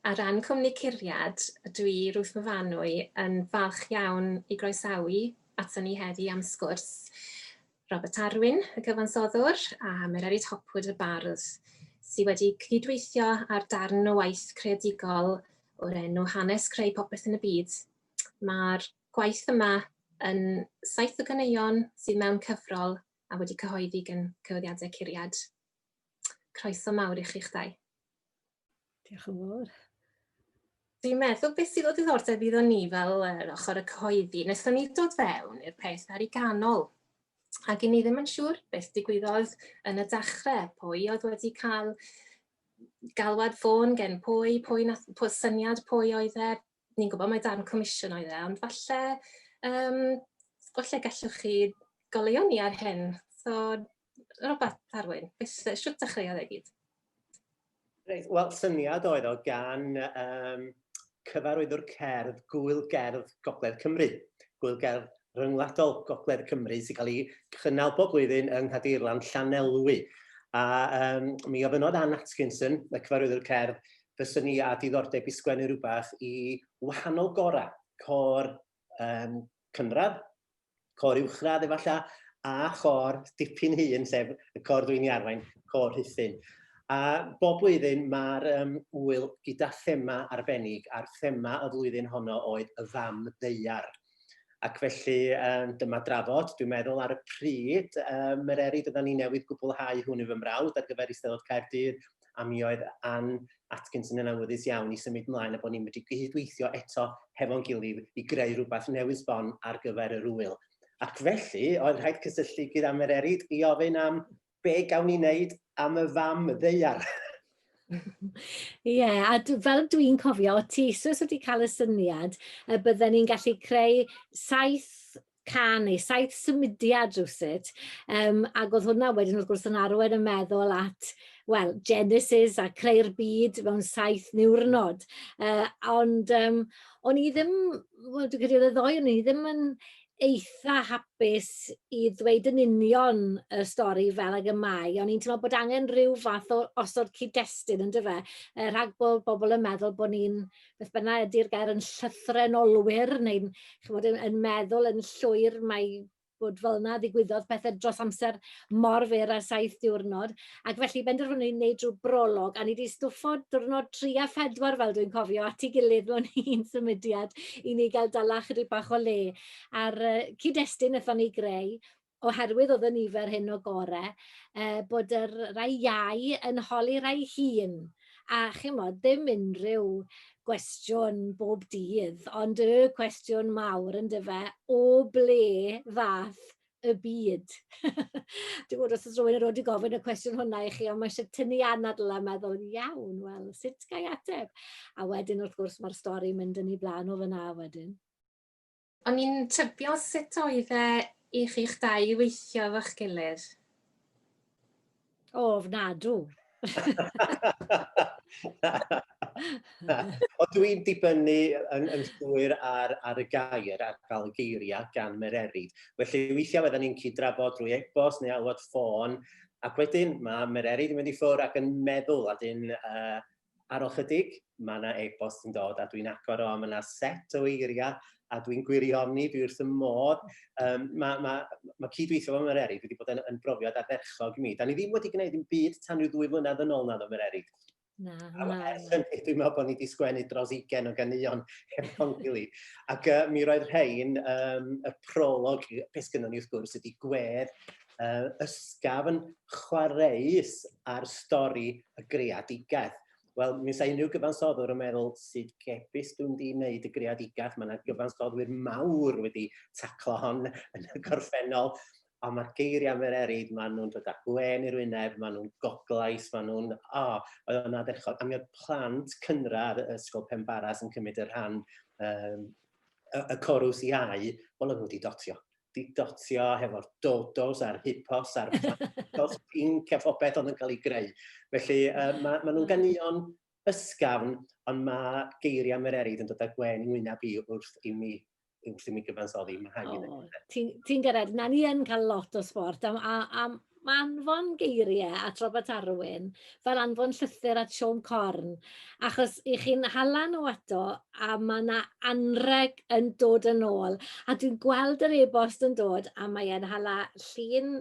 A ran cwmni Curiad, dwi, Ruth Myfanwy, yn falch iawn i groesawu ato ni heddi am sgwrs Robat Arwyn, y cyfansoddwr, a Mererid Hopwood, y bardd, sydd wedi cydweithio ar darn o waith creadigol o'r enw Hanes Creu Popeth yn y byd. Mae'r gwaith yma yn 7 o caneuon sydd mewn cyfrol a wedi cyhoeddi gan cyhoeddiadau Curiad. Croeso mawr i chi'ch dau. Diolch yn fawr. Dwi'n meddwl beth sydd o ddiddordeb iddo ni fel ochr y cyhoeddi. Wnaethon ni dod fewn i'r peth ar ei ganol. Ac i ni ddim yn siŵr beth digwyddodd yn y dechrau. Pwy oedd wedi cael galwad ffôn gen pwy syniad pwy oedd e. Ni'n gwybod mai darn comisiwn oedd e, ond falle gallwch chi goleuo ni ar hyn. So, Robat Arwyn, shwt dechreuodd e gyd? Wel, syniad oedd o gan cyfarwyddwr cerdd, gwyl gerdd Gogledd Cymru. Gwyl gerdd rhyngwladol Gogledd Cymru sy'n cael ei chynnal bob blwyddyn yng Nghaerdilan Llanelwy. A mi ofynodd Ann Atkinson, y cyfarwyddwr cerdd, fyswn ni a diddordeb i sgwennu rhywbeth i wahanol gorau. Côr cynradd, côr uwchradd efallai, a chor dipyn hun, sef y cor dwi'n ei arwain, cor rhithiol. A bob blwyddyn mae'r wyl gyda thema arbennig, a'r thema y flwyddyn honno oedd y fam ddeiar. Ac felly dyma drafod, dwi'n meddwl ar y pryd, Mererid oedden ni newydd gwblhau hwn i fy mrawd ar gyfer Eisteddfod Caerdydd, a mi oedd Ann Atkinson yn awyddus iawn i symud ymlaen a bod ni'n medru cydweithio eto hefo'n gilydd i greu rhywbeth newydd sbon ar gyfer yr wyl. Ac felly, oedd rhaid cysylltu gyda Mererid i ofyn am be gawn ni wneud am y fam ddeiar. Ie, a fel dwi'n cofio, o Tisus wedi cael y syniad y bydden ni'n gallu creu 7 can neu 7 symudiad rhywsut. Ac oedd hwnna wedyn wrth gwrs yn arwain yn meddwl at, wel, Genesis a creu'r byd mewn 7 niwrnod. Ond o'n i ddim, wel, dwi'n credu oedd y ddoi, o'n i ddim yn eitha hapus i ddweud yn union y stori fel ag y mae, ond i'n teimlo bod angen rhyw fath o osod cyd-destun yn dyfe, rhag bod bobl yn meddwl bod ni'n, beth bynnag ydy'r gair, yn llythrenolwyr, neu'n yn meddwl yn llwyr mai bod fel yna ddigwyddodd pethau dros amser mor fyr ar 7 diwrnod, ac felly benderfynu ni'n gwneud rhyw brolog, a ni wedi stwffo diwrnod 3 a 4 fel dwi'n cofio, at ei gilydd mewn un symudiad i ni gael dala chydig bach o le. A'r cyd-destun wnaethon ni greu, oherwydd oedd y nifer hyn o gorau, bod yr rai iau yn holi rai hun. A chymod, ddim unrhyw gwestiwn bob dydd, ond y cwestiwn mawr yn dyfe, o ble ddath y byd? Dwi'n gwybod os oes rhywun yn dod i gofyn y cwestiwn hwnna i chi, ond mae eisiau tynnu anadl a meddwl, iawn, wel, sut gai ateb? A wedyn, wrth gwrs, mae'r stori mynd yn ei blaen o fyna wedyn. O'n i'n tybio sut oedd e i chi'ch dau i weithio efo'ch gilydd? O, fnadw. O dwi'n dibynnu yn llwyr ar y gair, ar gael y geiriau gan Mererid. Felly weithiau fydden ni'n cydrafod drwy e-bost neu alwad ffôn, ac wedyn mae Mererid yn mynd i ffwrdd ac yn meddwl, a dyn ar ôl chydig, mae yna e-bost yn dod, a dwi'n agor o, mae yna set o eiriau, a dwi'n gwirioni, dwi wrth y modd. Mae cydweithio efo Mererid wedi bod yn brofiad ardderchog i mi. Da ni ddim wedi gwneud yn byd tan rhyw 2 flynedd yn ôl nad o Mererid. Dwi'n meddwl bod ni wedi sgwennu dros 20 o ganeuon efo'n gilydd. Ac mi roedd rhain, y prolog, beth gynnon ni wrth gwrs ydi gwedd ysgaf yn chwaraeus ar stori y greadigaeth. Wel, mi sa unrhyw gyfansoddwr yn meddwl sydd gebys dwi'n di wneud y greadigaeth. Mae yna gyfansoddwyr mawr wedi taclo hon yn y gorffennol. Ond mae'r geiriau Mererid, maen nhw'n dod â gwen i'r wyneb, maen nhw'n goglais, maen nhw'n, oedd yna ddechrau. A mi oedd plant cynradd ysgol Penbaras yn cymryd y rhan y corws iau, wel oedd nhw wedi dotio. Dotio hefo'r dodos a'r hippos a'r fantos pink a phopeth oedd yn cael ei greu. Felly maen nhw'n ganeuon ysgafn, ond mae geiriau Mererid yn dod â gwen i wyneb i wrth i mi gyfansoddi. Ti'n gyrraedd, na ni yn cael lot o sport, a anfon geiriau at Robat Arwyn fel anfon llythyr at Sion Corn, achos i chi'n hala nhw eto, a mae yna anreg yn dod yn ôl. A dwi'n gweld yr e-bost yn dod, a mae'n hala llun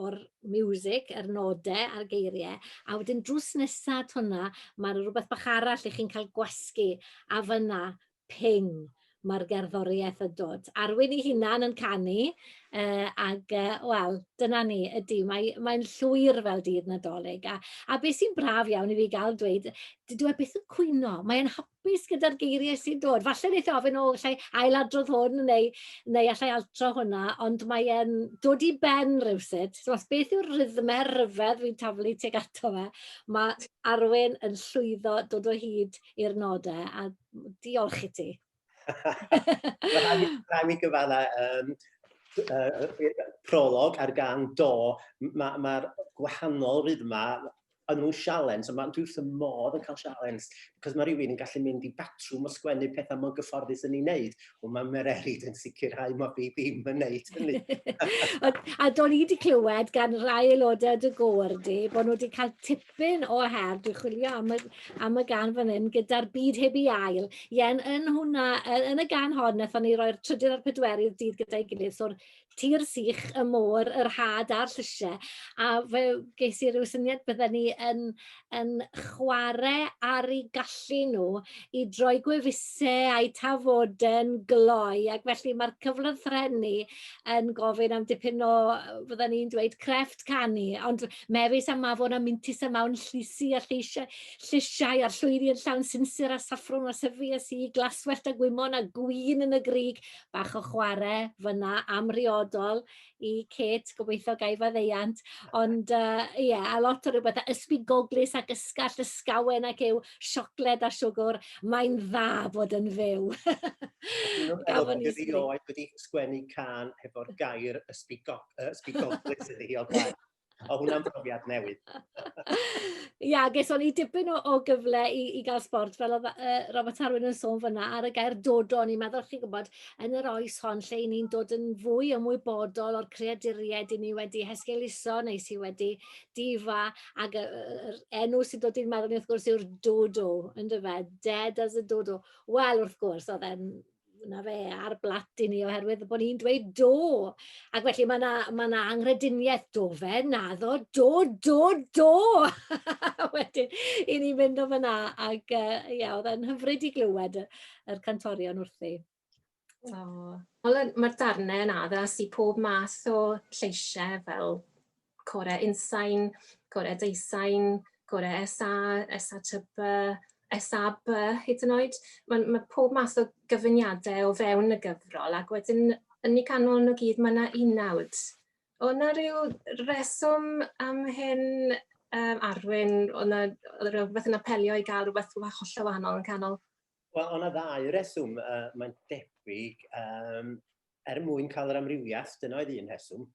o'r music, yr nodau a'r geiriau, a wedyn drws nesaf hwnna, mae'n rhywbeth bach arall i chi'n cael gwasgu, a fyna ping, mae'r gerddoriaeth yn dod. Arwyn ei hunan yn canu, wel, dyna ni ydy, mae'n llwyr fel dydd Nadolig. A beth sy'n braf iawn i fi gael dweud, dydw e beth yn cwyno, mae'n hapus gyda'r geiriau sy'n dod. Falle wneud ofyn o allai ailadrodd hwn neu allai altro hwnna, ond mae'n dod i ben rhywsyd. Beth yw'r rhythmau rhyfedd fi'n taflu tuag ato fe? Mae Arwyn yn llwyddo dod o hyd i'r nodau, a diolch i ti. Rhaid mi gyfadda prolog ar gan do, mae'r gwahanol rhythma yn nhw'n sialens, ond dwi wrth y modd yn cael sialens, cos mae rhywun yn gallu mynd i batrwm o sgwennu pethau mewn gyfforddus yn ei wneud, ond mae Mererid yn sicrhau mae fi ddim yn wneud hynny. A do'n i wedi clywed gan rai aelodau dy gŵr di, bod nhw wedi cael tipyn o her, dwi'n chwilio am y gan fan hyn, gyda'r byd heb ei ail. Ien, yn y gan hon, nathon ni roi'r trydydd a'r pedwerydd dydd gyda'i gilydd, so'r tir sych, y môr, yr had a'r llysiau, a fe ges i ryw syniad bydden ni yn chwarae ar eu gallu nhw i droi gwefusau a'i tafodau'n gloi, ac felly mae'r cyflythrennu yn gofyn am dipyn o, bydden ni'n dweud, crefft canu, ond mefus am mafon a mintis am mawn llysi a llysiau a'r llwyri yn llawn sinsir a saffrwn a syfu a si, glaswellt a gwymon a gwyn yn y grig, bach o chwarae fyna am riodol i Kate, gobeithio gaif a ddeiant, ond a lot o rhywbeth, ysbigoglis ac ysgall ysgawen ac yw siocled a siwgr, mae'n dda bod yn fyw. Gafon ni oed wedi sgwennu can efo'r gair ysbigoglis ydi o blaen. O hwnna'n profiad newydd. Ia, geson ni dipyn o gyfle i gael sport, fel oedd Robat Arwyn yn sôn fyna, ar y gair dodo. Ni'n meddwl, chi'n gwybod, yn yr oes hon, lle ni'n dod yn fwy ymwybodol o'r creaduriaid i ni wedi hesgeuluso, neu sydd wedi difa, ac yr enw sy'n dod i'n meddwl ni wrth gwrs yw'r dodo, ynddo fe, dead as a dodo. Wel, wrth gwrs, oedd e'n na fe ar blat i ni oherwydd bod ni'n dweud do. Ac felly mae yna angrediniaeth do fe, naddo, do. Wedyn, i ni mynd o fyna, ac oedd e'n hyfryd i glywed yr cantorion wrthi. Mae'r darnau yn addas i pob math o lleisiau fel corau insain, corau deisain, corau SA tyba, SAB hyd yn oed. Mae pob math o gyfuniadau o fewn y gyfrol, ac wedyn yn ei canol nhw gyd mae yna 19. O yna ryw reswm am hyn, Arwyn, oedd rhywbeth yn apelio i gael rhywbeth hollol wahanol yn canol? Wel, o'na ddau reswm. Mae'n debyg mwyn cael yr amrywiaeth, dyna oedd un reswm.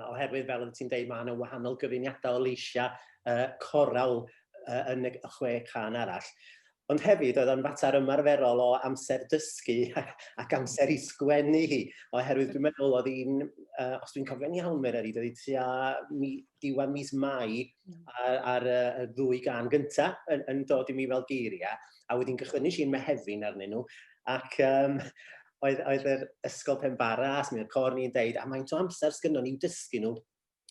Oherwydd, fel ti'n dweud, mae yna wahanol gyfuniadau o leisiau coral yn y 6 can arall. Ond hefyd, oedd o'n fatar ymarferol o amser dysgu ac amser i sgwennu hi. Oherwydd, dwi'n meddwl, oedd hi'n, os dwi'n cofio'n iawn, Mererid, oedd hi tua diwedd mis Mai ar y 2 gan gyntaf yn dod i mi fel geiriau, a wedi'n gychwynnu si'n Mehefin arnyn nhw. Ac oedd yr ysgol Penbaras, mi'r cor ni'n deud, a mae'n to amser sgynnon ni'n dysgu nhw,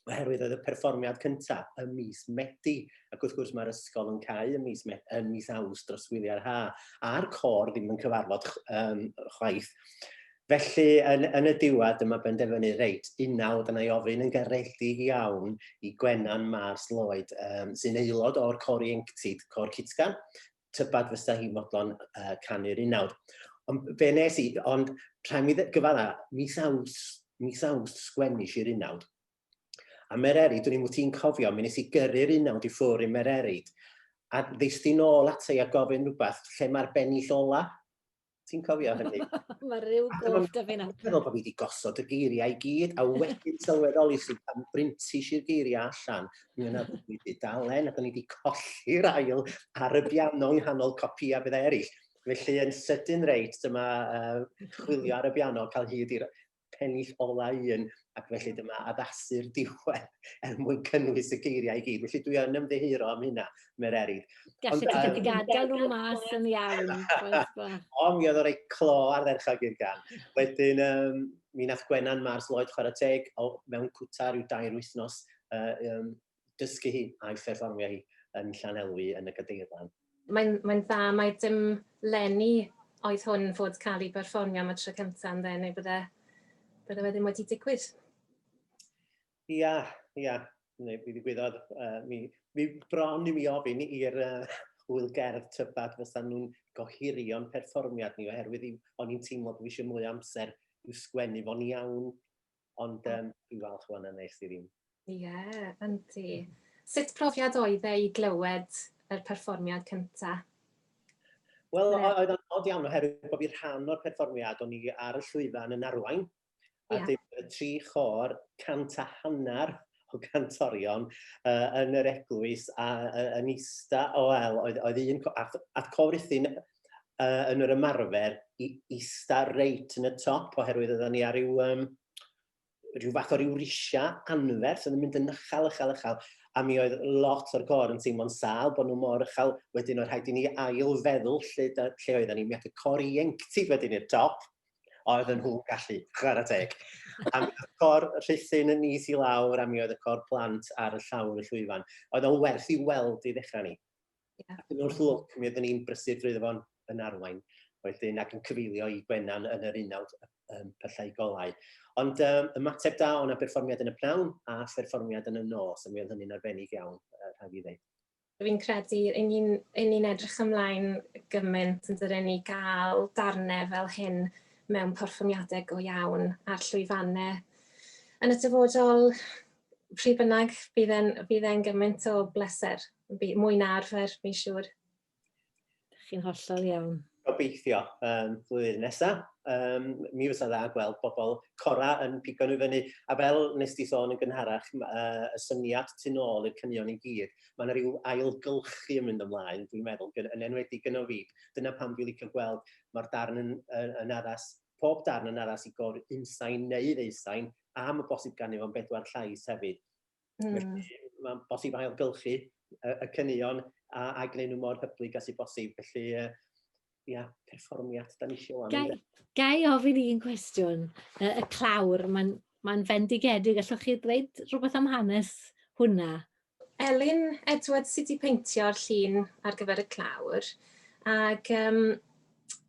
oherwydd oedd y perfformiad cyntaf ym mis Medi, ac wrth gwrs mae'r ysgol yn cael ym mis Awst dros wyliau'r ha, a'r cor ddim yn cyfarfod chwaith. Felly, yn y diwedd, dyma benderfynu reit, 19, dyna i ofyn yn garedig iawn i Gwenan Mars Lloyd, sy'n aelod o'r cor ieuenctid, cor Cytgan, tybad fysa hi modlon canu'r 19. Ond be nes i, ond rhaid mi gyfadda, mis Awst sgwennu si'r 19. A Mererid, dwi'n mwyn ti'n cofio, mi nes i gyrru'r 19 i ffwrdd i Mererid. A ddeis di nôl ata i a gofyn rhywbeth, lle mae'r bennill ola? Ti'n cofio hynny? Mae rhyw gof dy fi na. Dwi'n meddwl bod fi wedi gosod y geiriau i gyd, a wedyn sylweddoli sy'n pan brintis i'r geiriau allan, mi yna wedi dalen, a da ni wedi colli'r ail ar y biano yng nghanol copïau bydde eraill. Felly, yn sydyn reit, dyma chwilio ar y biano, cael hyd i'r pennill ola un, ac felly dyma addasu'r diwedd mwyn cynnwys y geiriau i gyd. Felly dwi yn ymddihiro am hynna, Mererid. Gallu chi gadael nhw mas yn iawn. O, mi oedd o'r ei clo ar dderchog i'r gan. Wedyn, mi nath Gwenan Mars Lloyd chwarae teg mewn cwta rhyw 2 wythnos dysgu hi a'i pherfformio hi yn Llanelwy yn y Gadeirlan. Mae'n dda, mae dim leni oedd hwn fod cael ei perfformio am y tro cyntaf yn dde, neu bydde ddim wedi digwydd. Ia, neu mi ddigwyddodd, mi bron i mi ofyn i'r hwylgerdd tybad fysa nhw'n gohirio'n perfformiad ni, oherwydd o'n i'n teimlo bod eisiau mwy amser i'w sgwennu fo'n iawn, ond dwi'n falch o'n nes i ddim. Ie, yndi. Sut profiad oedd e i glywed yr perfformiad cyntaf? Wel, oedd o'n od iawn oherwydd bod fi rhan o'r perfformiad, o'n i ar y llwyfan yn Arwain, a dim y 3 chor 150 o gantorion yn yr eglwys, a yn ista, oedd un, at cofrithin yn yr ymarfer, ista reit yn y top, oherwydd oedden ni ar rhyw fath o ryw risia anferth, yn mynd yn uchel, a mi oedd lot o'r cor yn teimlo'n sal, bod nhw mor uchel, wedyn oedd rhaid i ni ail feddwl lle oedden ni, mi oedd y cor ieuenctid wedyn i'r top, oedd yn nhw'n gallu, chwarae teg. A mi oedd y cor rhythyn yn is i lawr, a mi oedd y cor plant ar y llawr y llwyfan. Oedd o'n werth i weld i ddechrau ni. Ac yn wrth lwc, mi oedden ni'n brysur drwyddo fo'n yn Arwain, wedyn ac yn cyfeilio i Gwenan yn yr unawd pyllau golau. Ond ymateb da o'na perfformiad yn y pnawn a perfformiad yn y nos, a mi oedd hynny'n arbennig iawn, rhaid i ddweud. Fi'n credu, ein ni'n edrych ymlaen gymaint yn dydyn ni gael darnau fel hyn mewn perfformiadau go iawn ar llwyfannau. Yn y dyfodol, pryd bynnag bydd e'n gymaint o bleser, mwy na arfer, fi'n siŵr. Chi'n hollol iawn. Gobeithio flwyddyn nesaf. Mi fysa dda gweld bobl cora yn pigo nhw fyny. A fel nes di sôn yn gynharach, y syniad tu nôl i'r caneuon i gyd, mae yna rhyw ailgylchu yn mynd ymlaen, dwi'n meddwl, yn enwedig yn o fi. Dyna pam dwi'n licio gweld mae'r darn yn addas, pob darn yn addas i gor unsain neu ddeusain, a mae bosib gan efo'n 4 llais hefyd. Mae'n bosib ailgylchu y caneuon a gwneud nhw mor hyblyg as i bosib. Felly, perfformiad, da ni eisiau wan. Gai ofyn un cwestiwn, y clawr, mae'n fendigedig, allwch chi dweud rhywbeth am hanes hwnna? Elin Edward sydd wedi peintio'r llun ar gyfer y clawr, ac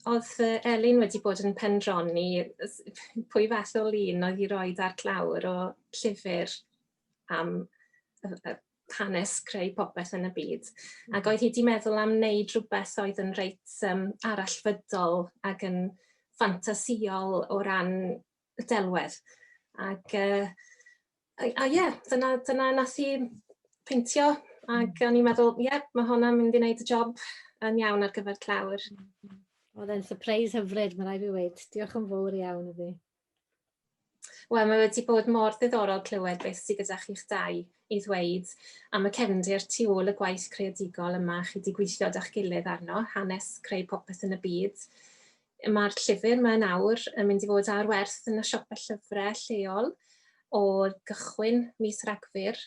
oedd Elin wedi bod yn pendroni pwy fath o lun oedd i roed ar clawr o llyfr am Hanes Creu Popeth yn y byd. Ac oedd hi wedi meddwl am wneud rhywbeth oedd yn reit arallfydol ac yn ffantasiol o ran y delwedd. Ac dyna nath hi peintio, ac o'n i'n meddwl, mae hwnna'n mynd i wneud y job yn iawn ar gyfer clawr. Oedd e'n surprise hyfryd, mae'n rhaid i weid. Diolch yn fawr iawn iddi. Wel, mae wedi bod mor ddiddorol clywed beth sydd gyda chi'ch dau i ddweud am y cefndir tu ôl y gwaith creadigol yma chi wedi gweithio â'ch gilydd arno, Hanes Creu Popeth yn y byd. Mae'r llyfr mae nawr yn mynd i fod ar werth yn y siopau llyfrau lleol o gychwyn mis Ragfyr,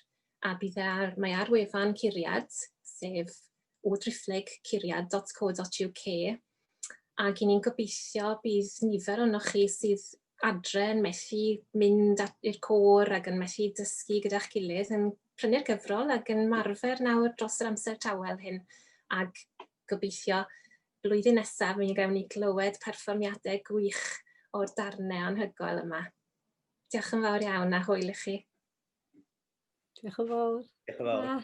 a mae ar wefan Curiad, sef www.curiad.co.uk, ac ni'n gobeithio bydd nifer o'noch chi sydd adre yn methu mynd i'r côr ac yn methu dysgu gyda'ch gilydd yn prynu'r gyfrol ac yn marfer nawr dros yr amser tawel hyn. Ac gobeithio blwyddyn nesaf mi gawn ni glywed perfformiadau gwych o'r darnau anhygoel yma. Diolch yn fawr iawn a hwyl i chi. Diolch yn fawr. Diolch yn fawr.